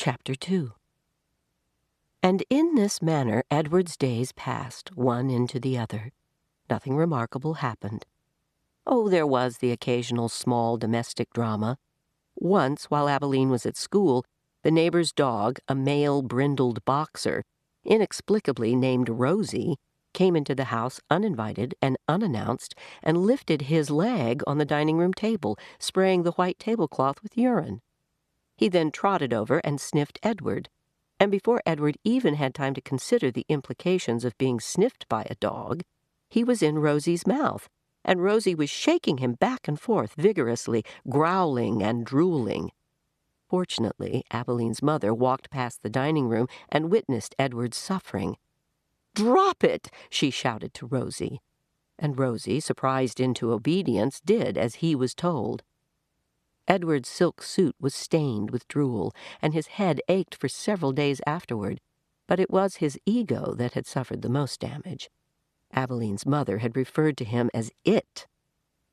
Chapter 2. And in this manner Edward's days passed, one into the other. Nothing remarkable happened. Oh, there was the occasional small domestic drama. Once, while Abilene was at school, the neighbor's dog, a male brindled boxer, inexplicably named Rosie, came into the house uninvited and unannounced and lifted his leg on the dining room table, spraying the white tablecloth with urine. He then trotted over and sniffed Edward, and before Edward even had time to consider the implications of being sniffed by a dog, he was in Rosie's mouth, and Rosie was shaking him back and forth vigorously, growling and drooling. Fortunately, Abilene's mother walked past the dining room and witnessed Edward's suffering. "Drop it!" she shouted to Rosie. And Rosie, surprised into obedience, did as he was told. Edward's silk suit was stained with drool, and his head ached for several days afterward, but it was his ego that had suffered the most damage. Abilene's mother had referred to him as "it,"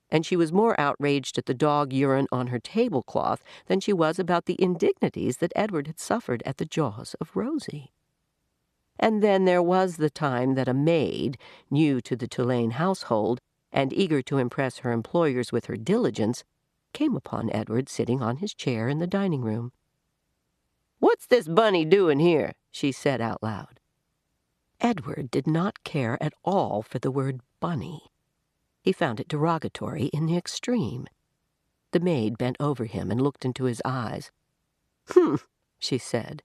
and she was more outraged at the dog urine on her tablecloth than she was about the indignities that Edward had suffered at the jaws of Rosie. And then there was the time that a maid, new to the Tulane household, and eager to impress her employers with her diligence, came upon Edward sitting on his chair in the dining room. "What's this bunny doing here?" she said out loud. Edward did not care at all for the word bunny. He found it derogatory in the extreme. The maid bent over him and looked into his eyes. She said.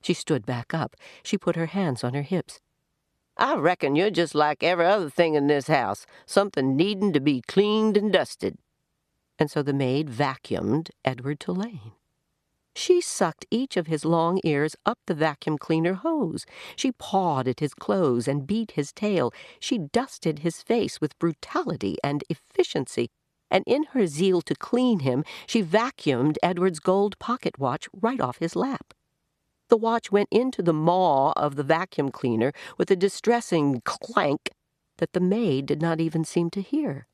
She stood back up. She put her hands on her hips. "I reckon you're just like every other thing in this house, something needing to be cleaned and dusted." And so the maid vacuumed Edward Tulane. She sucked each of his long ears up the vacuum cleaner hose. She pawed at his clothes and beat his tail. She dusted his face with brutality and efficiency, and in her zeal to clean him, she vacuumed Edward's gold pocket watch right off his lap. The watch went into the maw of the vacuum cleaner with a distressing clank that the maid did not even seem to hear.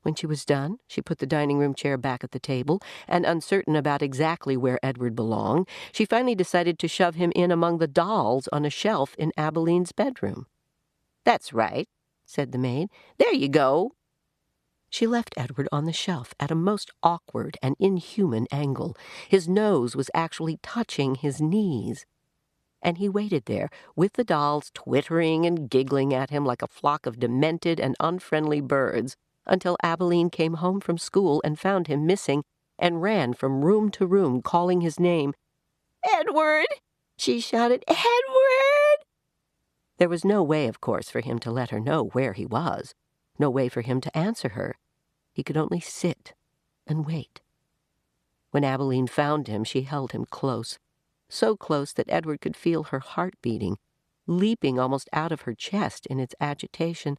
When she was done, she put the dining room chair back at the table, and uncertain about exactly where Edward belonged, she finally decided to shove him in among the dolls on a shelf in Abilene's bedroom. "That's right," said the maid. "There you go." She left Edward on the shelf at a most awkward and inhuman angle. His nose was actually touching his knees. And he waited there, with the dolls twittering and giggling at him like a flock of demented and unfriendly birds, until Abilene came home from school and found him missing and ran from room to room calling his name. "Edward!" she shouted. "Edward!" There was no way, of course, for him to let her know where he was, no way for him to answer her. He could only sit and wait. When Abilene found him, she held him close, so close that Edward could feel her heart beating, leaping almost out of her chest in its agitation.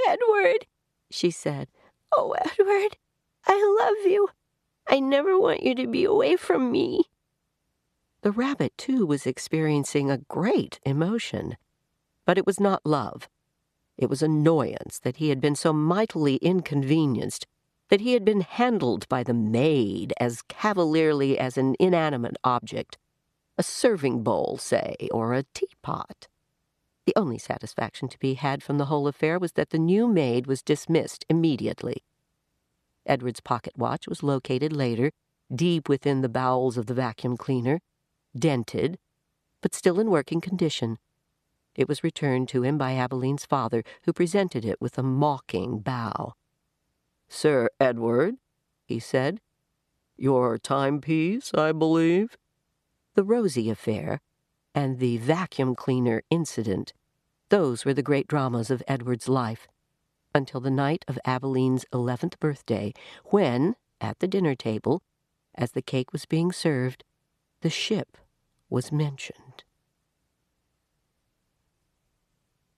"Edward!" she said. "Oh, Edward, I love you. I never want you to be away from me." The rabbit, too, was experiencing a great emotion. But it was not love. It was annoyance that he had been so mightily inconvenienced, that he had been handled by the maid as cavalierly as an inanimate object, a serving bowl, say, or a teapot. The only satisfaction to be had from the whole affair was that the new maid was dismissed immediately. Edward's pocket watch was located later, deep within the bowels of the vacuum cleaner, dented, but still in working condition. It was returned to him by Abilene's father, who presented it with a mocking bow. "Sir Edward," he said, "your timepiece, I believe." The Rosie affair and the vacuum cleaner incident, those were the great dramas of Edward's life, until the night of Abilene's 11th birthday, when, at the dinner table, as the cake was being served, the ship was mentioned.